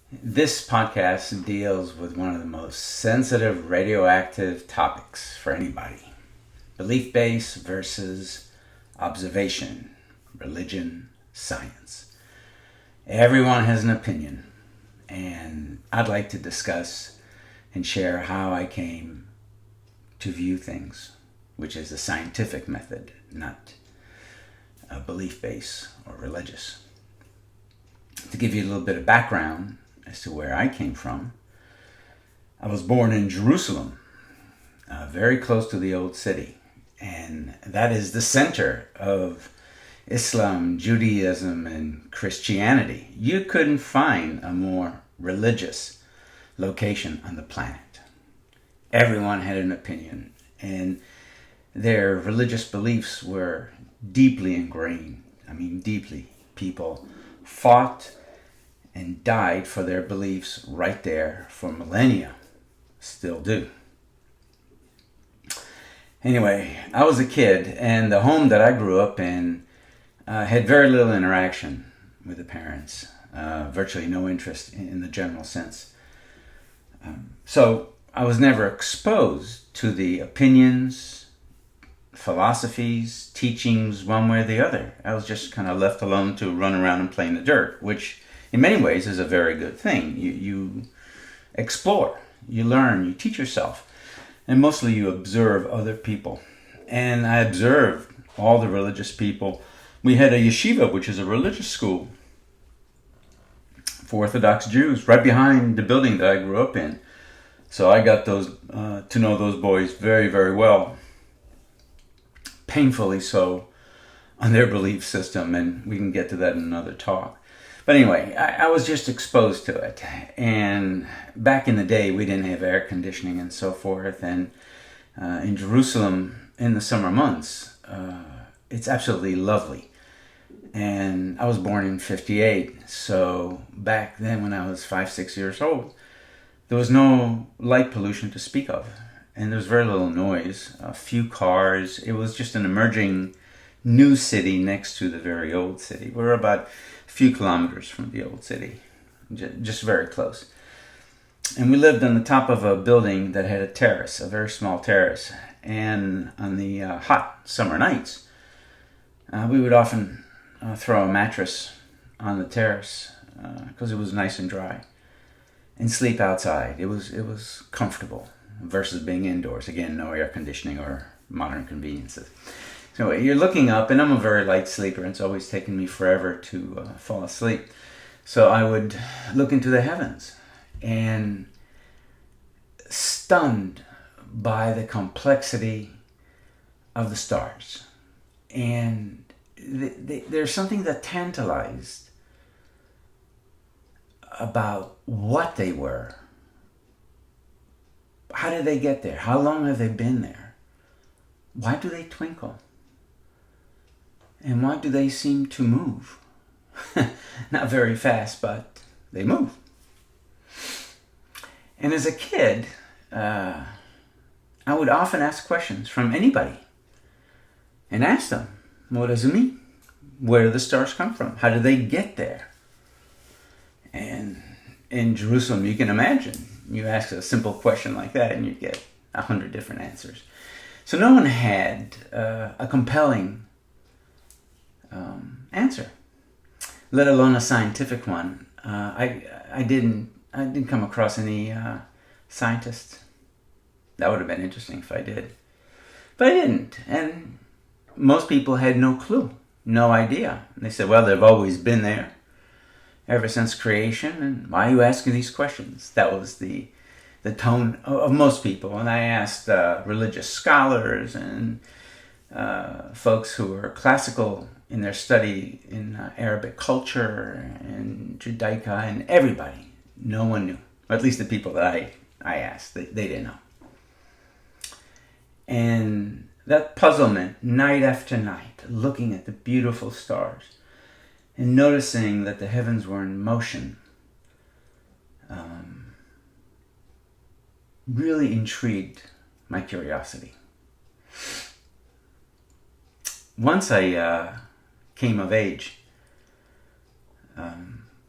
This podcast deals with one of the most sensitive radioactive topics for anybody: belief base versus observation, religion, science. Everyone has an opinion, and I'd like to discuss and share how I came to view things, which is a scientific method, not a belief base or religious. To give you a little bit of background as to where I came from, I was born in Jerusalem, very close to the Old City, and that is the center of Islam, Judaism, and Christianity. You couldn't find a more religious location on the planet. Everyone had an opinion, and their religious beliefs were deeply ingrained. I mean, deeply. People fought and died for their beliefs right there for millennia. Still do. Anyway, I was a kid, and the home that I grew up in had very little interaction with the parents, virtually no interest in the general sense. So I was never exposed to the opinions, philosophies, teachings, one way or the other. I was just kind of left alone to run around and play in the dirt, which in many ways is a very good thing. You explore, you learn, you teach yourself, and mostly you observe other people. And I observed all the religious people. We had a yeshiva, which is a religious school for Orthodox Jews, right behind the building that I grew up in. So I got to know those boys very, very well. Painfully so on their belief system, and we can get to that in another talk. But anyway, I was just exposed to it. And back in the day, we didn't have air conditioning and so forth. And in Jerusalem, in the summer months, it's absolutely lovely. And I was born in 58. So back then, when I was 5-6 years old, there was no light pollution to speak of. And there was very little noise, a few cars. It was just an emerging new city next to the very old city. We were about a few kilometers from the old city, just very close. And we lived on the top of a building that had a terrace, a very small terrace. And on the hot summer nights, we would often throw a mattress on the terrace because it was nice and dry, and sleep outside. It was comfortable versus being indoors. Again, no air conditioning or modern conveniences. So you're looking up, and I'm a very light sleeper, and it's always taken me forever to fall asleep. So I would look into the heavens, and stunned by the complexity of the stars. And there's something that tantalized about what they were. How did they get there? How long have they been there? Why do they twinkle? And why do they seem to move? Not very fast, but they move. And as a kid, I would often ask questions from anybody and ask them, what does it mean? Where do the stars come from? How do they get there? And in Jerusalem, you can imagine, you ask a simple question like that and you get 100 different answers. So no one had a compelling answer, let alone a scientific one. I didn't come across any scientists. That would have been interesting if I did, but I didn't. And most people had no clue, no idea. And they said, well, they've always been there ever since creation, and why are you asking these questions? That was the tone of most people. And I asked religious scholars and folks who were classical in their study in Arabic culture and Judaica, and everybody. No one knew. Or at least the people that I asked, they didn't know. And that puzzlement, night after night, looking at the beautiful stars and noticing that the heavens were in motion, really intrigued my curiosity. Once I came of age,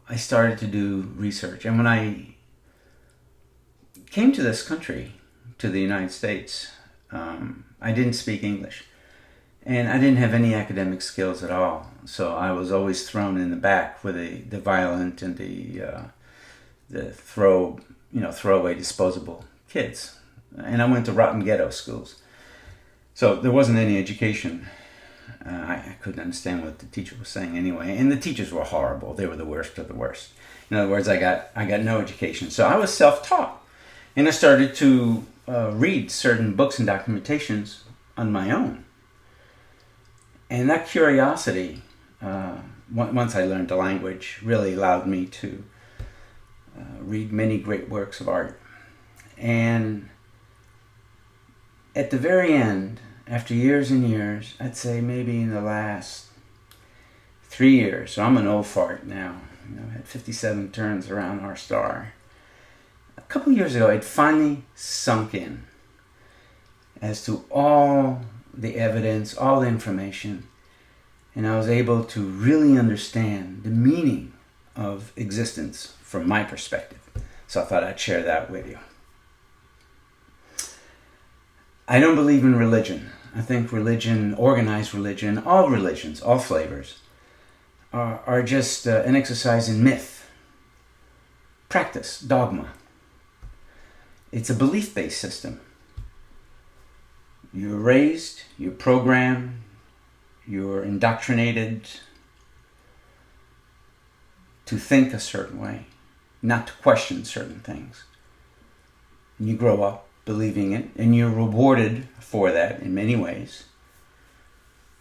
I started to do research. And when I came to this country, to the United States, I didn't speak English. And I didn't have any academic skills at all. So I was always thrown in the back with the violent and the throwaway disposable kids. And I went to rotten ghetto schools. So there wasn't any education. I couldn't understand what the teacher was saying anyway. And the teachers were horrible. They were the worst of the worst. In other words, I got no education. So I was self-taught. And I started to read certain books and documentations on my own. And that curiosity, once I learned the language, really allowed me to read many great works of art. And at the very end, after years and years, I'd say maybe in the last 3 years, so I'm an old fart now, I had 57 turns around our star. A couple years ago, it finally sunk in as to all the evidence, all the information, and I was able to really understand the meaning of existence from my perspective. So I thought I'd share that with you. I don't believe in religion. I think religion, organized religion, all religions, all flavors, are just an exercise in myth, practice, dogma. It's a belief-based system. You're raised, you're programmed, you're indoctrinated to think a certain way, not to question certain things. You grow up believing it, and you're rewarded for that in many ways,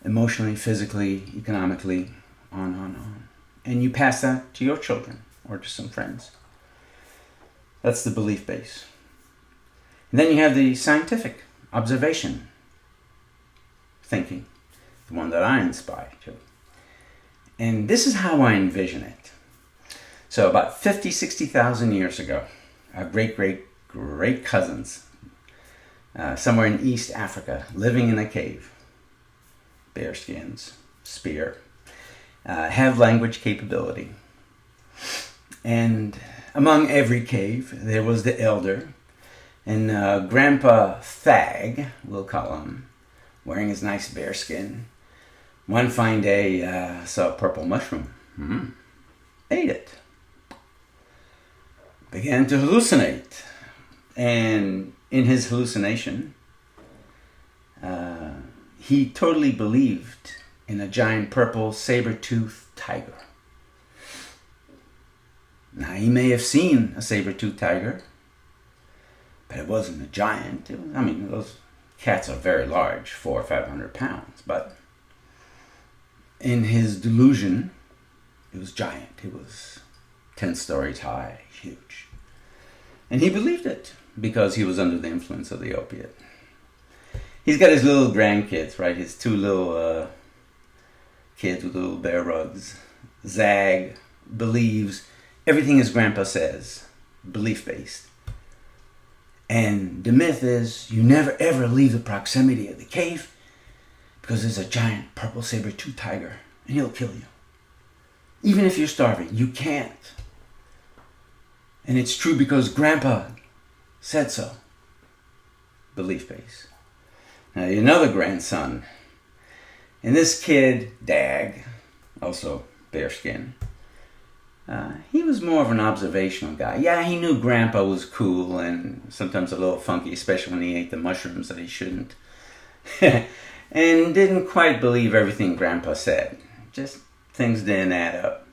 emotionally, physically, economically, on. And you pass that to your children or to some friends. That's the belief base. And then you have the scientific observation thinking, the one that I inspire to. And this is how I envision it. So about 50, 60,000 years ago, our great cousins, somewhere in East Africa, living in a cave, bearskins, spear, have language capability. And among every cave, there was the elder, and Grandpa Thag, we'll call him, wearing his nice bearskin. One fine day, saw a purple mushroom. Ate it. Began to hallucinate. And in his hallucination, he totally believed in a giant purple saber-toothed tiger. Now, he may have seen a saber-toothed tiger, but it wasn't a giant. Those cats are very large, 400 or 500 pounds, but in his delusion, it was giant. It was 10 stories high, huge. And he believed it because he was under the influence of the opiate. He's got his little grandkids, right? His two little kids with little bear rugs. Zag believes everything his grandpa says, belief-based. And the myth is you never ever leave the proximity of the cave because there's a giant purple saber-toothed tiger and he'll kill you. Even if you're starving, you can't. And it's true because Grandpa said so. Belief-based. Now, another grandson. And this kid, Dag, also bearskin, he was more of an observational guy. Yeah, he knew Grandpa was cool and sometimes a little funky, especially when he ate the mushrooms that he shouldn't. And didn't quite believe everything Grandpa said. Just things didn't add up.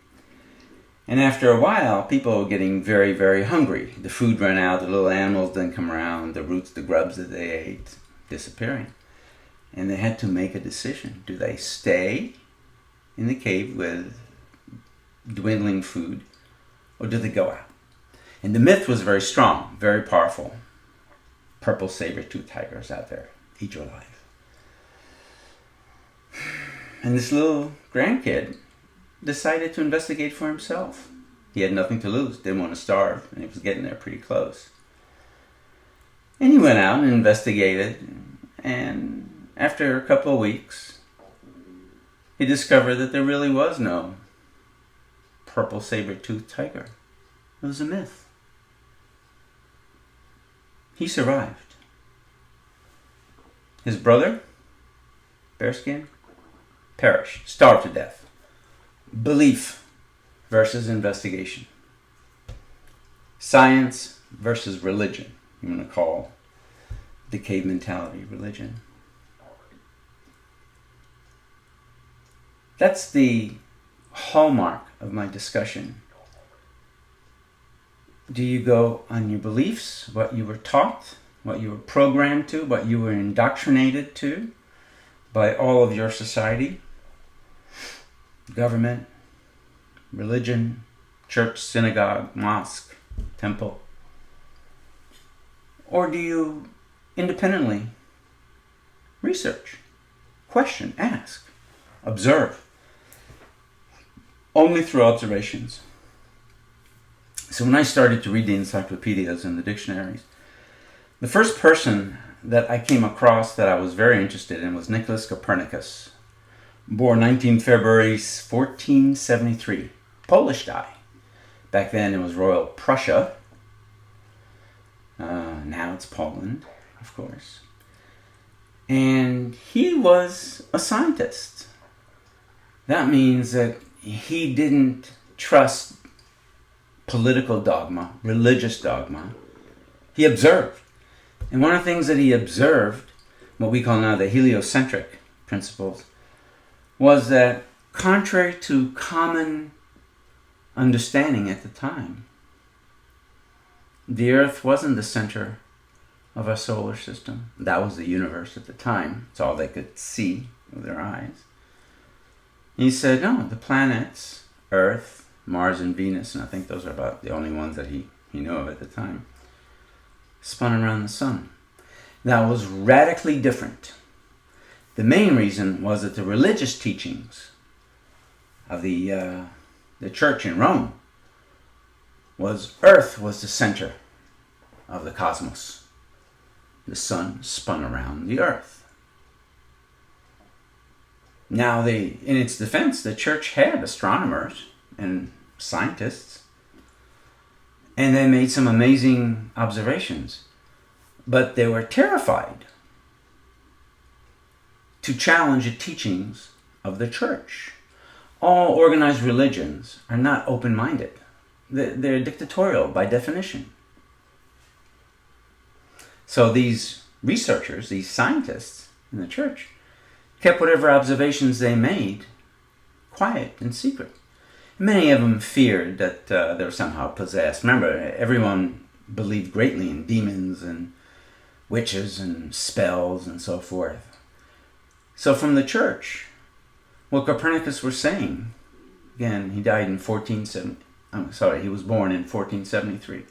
And after a while, people were getting very, very hungry. The food ran out, the little animals didn't come around, the roots, the grubs that they ate, disappearing. And they had to make a decision. Do they stay in the cave with dwindling food, or do they go out? And the myth was very strong, very powerful. Purple saber-toothed tigers out there, eat your life. And this little grandkid decided to investigate for himself. He had nothing to lose, didn't want to starve, and he was getting there pretty close. And he went out and investigated, and after a couple of weeks, he discovered that there really was no purple saber-toothed tiger. It was a myth. He survived. His brother, bearskin, perished, starved to death. Belief versus investigation. Science versus religion. I'm going to call the cave mentality religion. That's the hallmark of my discussion. Do you go on your beliefs, what you were taught, what you were programmed to, what you were indoctrinated to by all of your society, government, religion, church, synagogue, mosque, temple? Or do you independently research, question, ask, observe, only through observations? So when I started to read the encyclopedias and the dictionaries, the first person that I came across that I was very interested in was Nicholas Copernicus, born 19 February 1473, Polish guy. Back then it was Royal Prussia. Now it's Poland, of course. And he was a scientist. That means that he didn't trust political dogma, religious dogma. He observed. And one of the things that he observed, what we call now the heliocentric principles, was that contrary to common understanding at the time, the Earth wasn't the center of our solar system. That was the universe at the time. It's all they could see with their eyes. And he said, no, the planets, Earth, Mars and Venus, and I think those are about the only ones that he knew of at the time, spun around the sun. That was radically different. The main reason was that the religious teachings of the church in Rome was Earth was the center of the cosmos. The sun spun around the Earth. Now, in its defense, the church had astronomers and scientists, and they made some amazing observations, but they were terrified to challenge the teachings of the church. All organized religions are not open-minded. They're dictatorial by definition. So these researchers, these scientists in the church, kept whatever observations they made quiet and secret. Many of them feared that they were somehow possessed. Remember, everyone believed greatly in demons and witches and spells and so forth. So from the church, what Copernicus was saying, again, he died in he was born in 1473.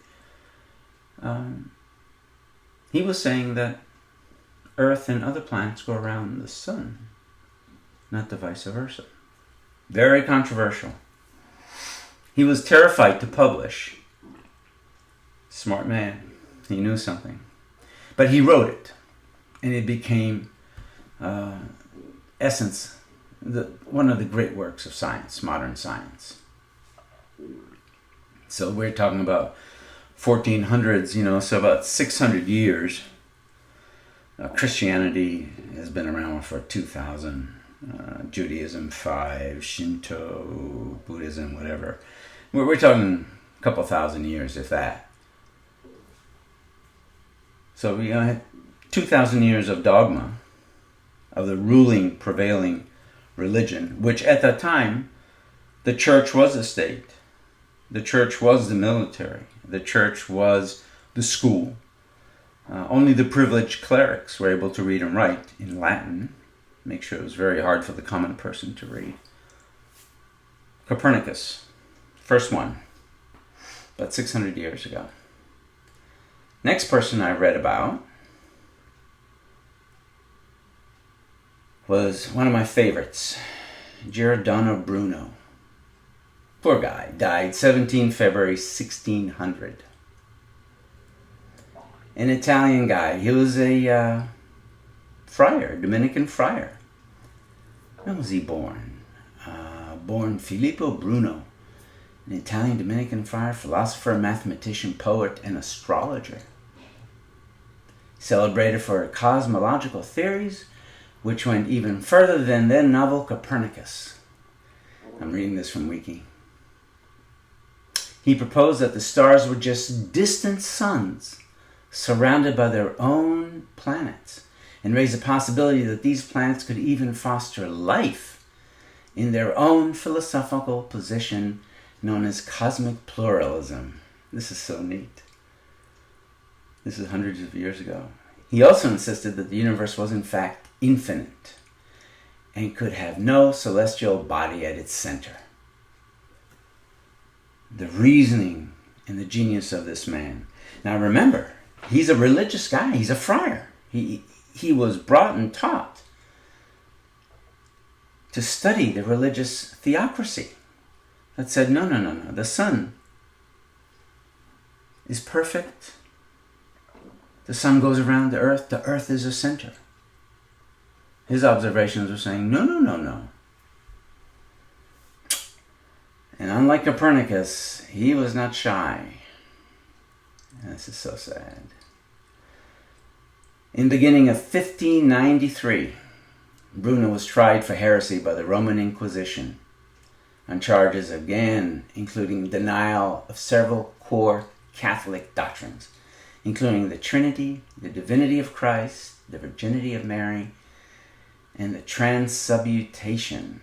He was saying that Earth and other planets go around the sun, not the vice versa. Very controversial. He was terrified to publish. Smart man. He knew something. But he wrote it, and it became essence, one of the great works of science, modern science. So we're talking about 1400s, so about 600 years. Christianity has been around for 2,000. Judaism 5, Shinto, Buddhism, whatever. We're talking a couple thousand years, if that. So we had 2,000 years of dogma, of the ruling, prevailing religion, which at that time, the church was the state. The church was the military. The church was the school. Only the privileged clerics were able to read and write in Latin. Make sure it was very hard for the common person to read. Copernicus, first one, about 600 years ago. Next person I read about was one of my favorites, Giordano Bruno. Poor guy, died 17 February 1600. An Italian guy. He was a friar, Dominican friar. When was he born? Born Filippo Bruno an Italian Dominican friar, philosopher, mathematician, poet, and astrologer. Celebrated for cosmological theories, which went even further than then novel Copernicus. I'm reading this from Wiki. He proposed that the stars were just distant suns surrounded by their own planets, and raised the possibility that these planets could even foster life in their own philosophical position known as cosmic pluralism. This is so neat. This is hundreds of years ago. He also insisted that the universe was in fact infinite and could have no celestial body at its center. The reasoning and the genius of this man. Now remember, he's a religious guy. He's a friar. He was brought and taught to study the religious theocracy that said, no, the sun is perfect. The sun goes around the earth is a center. His observations were saying, no. And unlike Copernicus, he was not shy. This is so sad. In the beginning of 1593, Bruno was tried for heresy by the Roman Inquisition on charges again including denial of several core Catholic doctrines, including the Trinity, the divinity of Christ, the virginity of Mary, and the transubstantiation.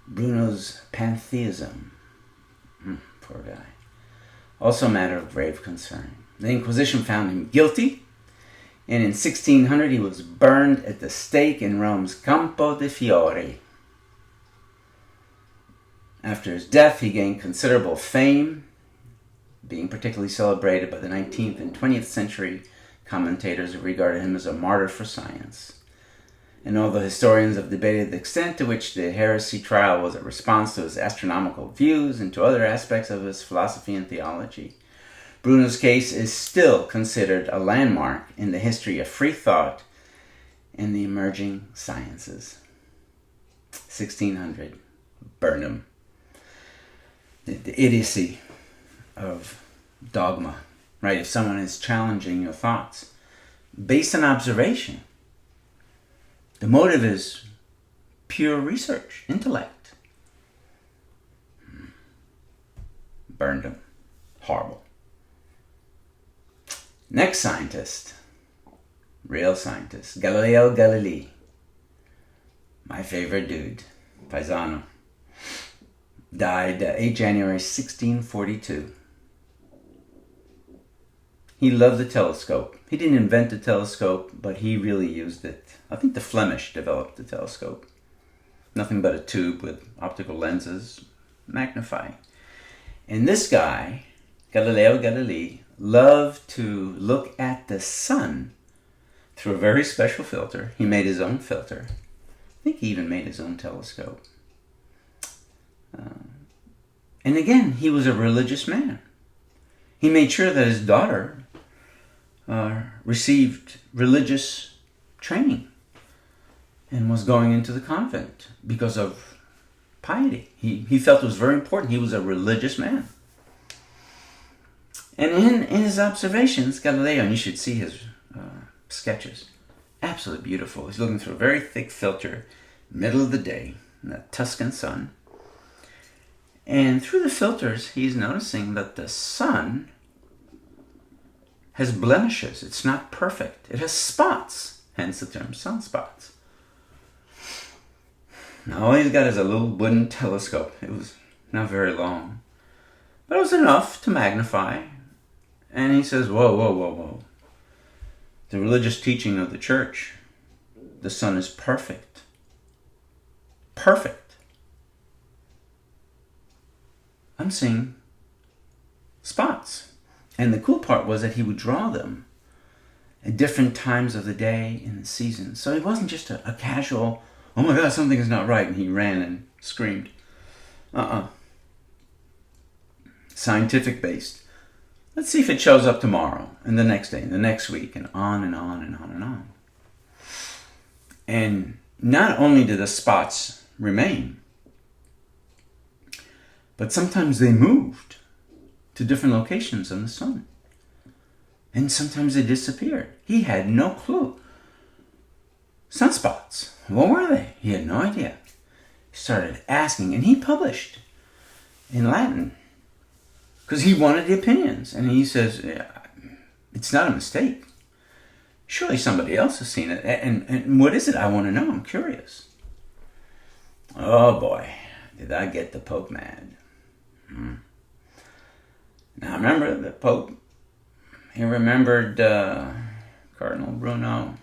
Bruno's pantheism. Poor guy. Also a matter of grave concern. The Inquisition found him guilty, and in 1600 he was burned at the stake in Rome's Campo de' Fiori. After his death, he gained considerable fame, being particularly celebrated by the 19th and 20th century commentators who regarded him as a martyr for science. And although historians have debated the extent to which the heresy trial was a response to his astronomical views and to other aspects of his philosophy and theology, Bruno's case is still considered a landmark in the history of free thought and the emerging sciences. 1600, Burnham. The idiocy of dogma, right? If someone is challenging your thoughts based on observation, the motive is pure research, intellect. Burned him. Horrible. Next scientist, real scientist, Galileo Galilei. My favorite dude, Paisano. Died 8 January 1642. He loved the telescope. He didn't invent the telescope, but he really used it. I think the Flemish developed the telescope. Nothing but a tube with optical lenses, magnifying. And this guy, Galileo Galilei, loved to look at the sun through a very special filter. He made his own filter. I think he even made his own telescope. And again, he was a religious man. He made sure that his daughter received religious training and was going into the convent because of piety. He felt it was very important. He was a religious man. And in his observations, Galileo, and you should see his sketches, absolutely beautiful. He's looking through a very thick filter, middle of the day, in the Tuscan sun. And through the filters, he's noticing that the sun has blemishes. It's not perfect. It has spots, hence the term sunspots. Now, all he's got is a little wooden telescope. It was not very long, but it was enough to magnify. And he says, whoa. The religious teaching of the church, the sun is perfect. Perfect. I'm seeing spots. And the cool part was that he would draw them at different times of the day and the season. So it wasn't just a casual, oh my God, something is not right, and he ran and screamed. Scientific based. Let's see if it shows up tomorrow, and the next day, and the next week, and on and on and on and on. And not only do the spots remain, But sometimes they moved to different locations on the sun. And sometimes they disappeared. He had no clue. Sunspots, what were they? He had no idea. He started asking, and he published in Latin because he wanted the opinions. And he says, yeah, it's not a mistake. Surely somebody else has seen it. And what is it? I want to know. I'm curious. Oh boy, did I get the Pope mad. Now remember, the Pope, he remembered Cardinal Bruno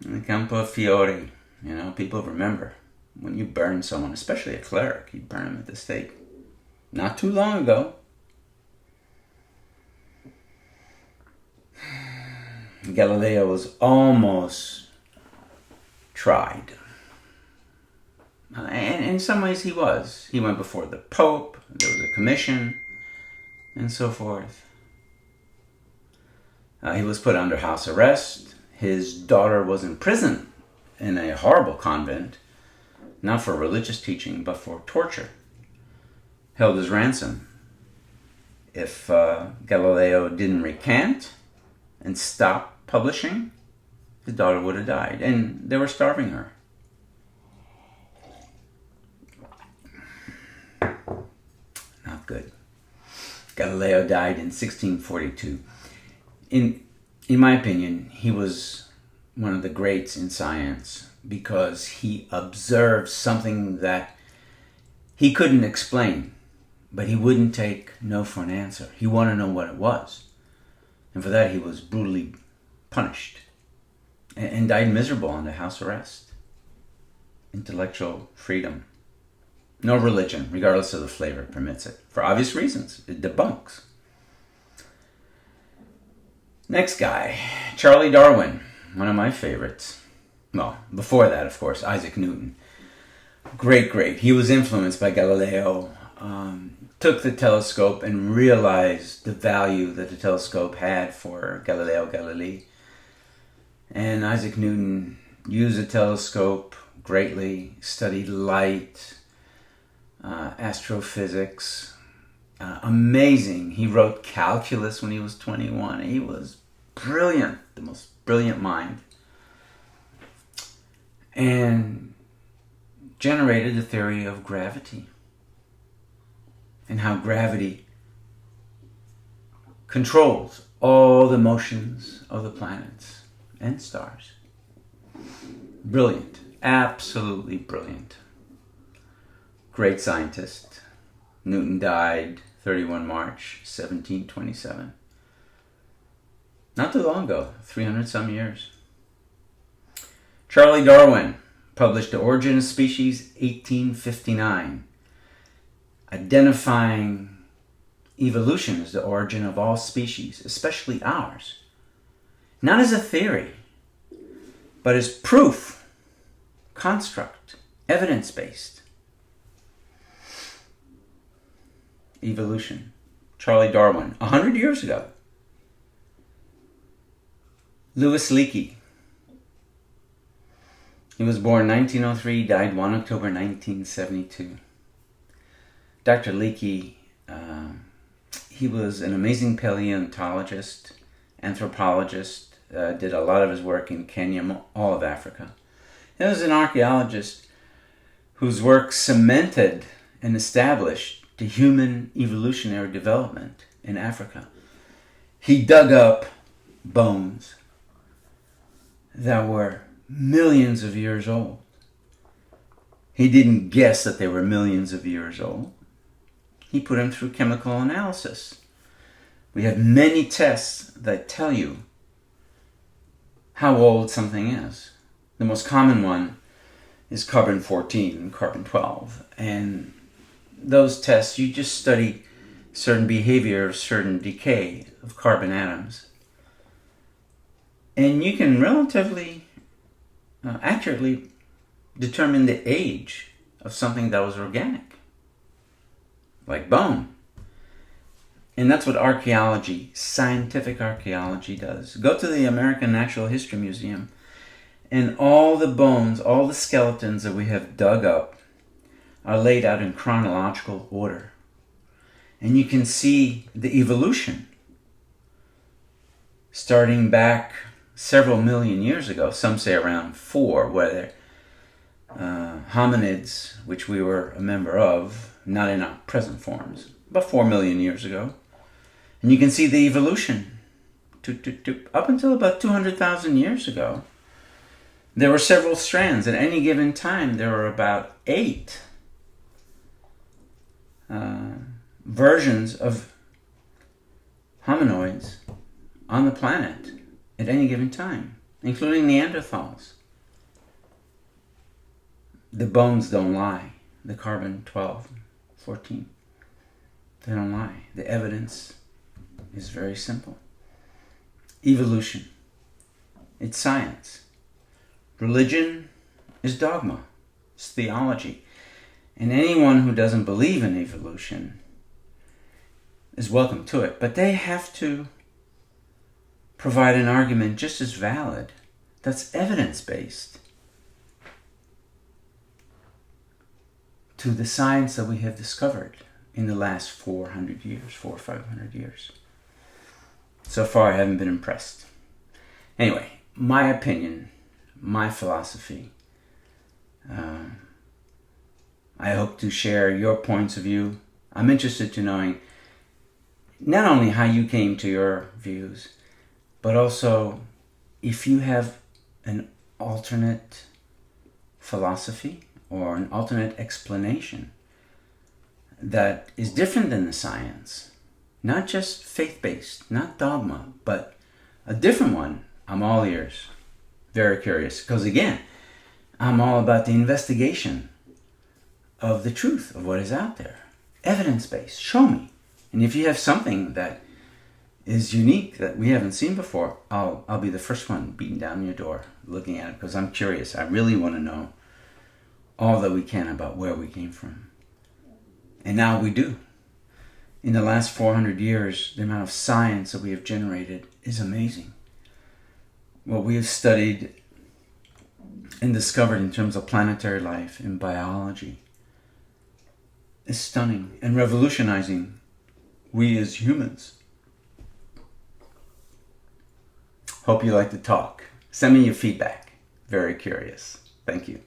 in the Campo Fiore. You know, people remember when you burn someone, especially a cleric, you burn them at the stake. Not too long ago. Galileo was almost tried. And in some ways he was. He went before the Pope, there was a commission, and so forth. He was put under house arrest. His daughter was in prison in a horrible convent, not for religious teaching, but for torture. Held as ransom. If Galileo didn't recant and stop publishing, his daughter would have died. And they were starving her. Not good. Galileo died in 1642. In my opinion, he was one of the greats in science because he observed something that he couldn't explain, but he wouldn't take no for an answer. He wanted to know what it was. And for that, he was brutally punished and died miserable under house arrest. Intellectual freedom. No religion, regardless of the flavor, permits it. For obvious reasons. It debunks. Next guy, Charlie Darwin. One of my favorites. Well, before that, of course, Isaac Newton. Great. He was influenced by Galileo. Took the telescope and realized the value that the telescope had for Galileo Galilei. And Isaac Newton used the telescope greatly, studied light, astrophysics. Amazing. He wrote calculus when he was 21. He was brilliant, the most brilliant mind. And generated the theory of gravity. And how gravity controls all the motions of the planets and stars. Brilliant. Absolutely brilliant. Great scientist. Newton died 31 March 1727. Not too long ago, 300 some years. Charlie Darwin published The Origin of Species, 1859. Identifying evolution as the origin of all species, especially ours. Not as a theory, but as proof, construct, evidence-based. Evolution. Charlie Darwin, 100 years ago. Louis Leakey. He was born 1903, died 1 October 1972. Dr. Leakey, he was an amazing paleontologist, anthropologist, did a lot of his work in Kenya, all of Africa. He was an archaeologist whose work cemented and established the human evolutionary development in Africa. He dug up bones that were millions of years old. He didn't guess that they were millions of years old. He put them through chemical analysis. We have many tests that tell you how old something is. The most common one is carbon-14 and carbon-12. And those tests, you just study certain behavior, certain decay of carbon atoms. And you can relatively accurately determine the age of something that was organic, like bone. And that's what archaeology, scientific archaeology, does. Go to the American Natural History Museum, and all the bones, all the skeletons that we have dug up are laid out in chronological order. And you can see the evolution starting back several million years ago. Some say around 4, where hominids, which we were a member of, not in our present forms, about 4 million years ago. And you can see the evolution up until about 200,000 years ago. There were several strands. At any given time, there were about 8 versions of hominoids on the planet at any given time, including Neanderthals. The bones don't lie. The carbon-12, 14, they don't lie. The evidence is very simple. Evolution, it's science. Religion is dogma, it's theology. And anyone who doesn't believe in evolution is welcome to it. But they have to provide an argument just as valid that's evidence-based to the science that we have discovered in the last 400 years, 400 or 500 years. So far, I haven't been impressed. Anyway, my opinion, my philosophy. I hope to share your points of view. I'm interested to knowing not only how you came to your views, but also if you have an alternate philosophy or an alternate explanation that is different than the science, not just faith-based, not dogma, but a different one. I'm all ears, very curious, because again, I'm all about the investigation of the truth of what is out there, evidence-based. Show me. And if you have something that is unique that we haven't seen before, I'll be the first one beating down your door looking at it, because I'm curious. I really want to know all that we can about where we came from. And now we do. In the last 400 years, the amount of science that we have generated is amazing. What we have studied and discovered in terms of planetary life and biology is stunning and revolutionizing we as humans. Hope you like the talk. Send me your feedback. Very curious. Thank you.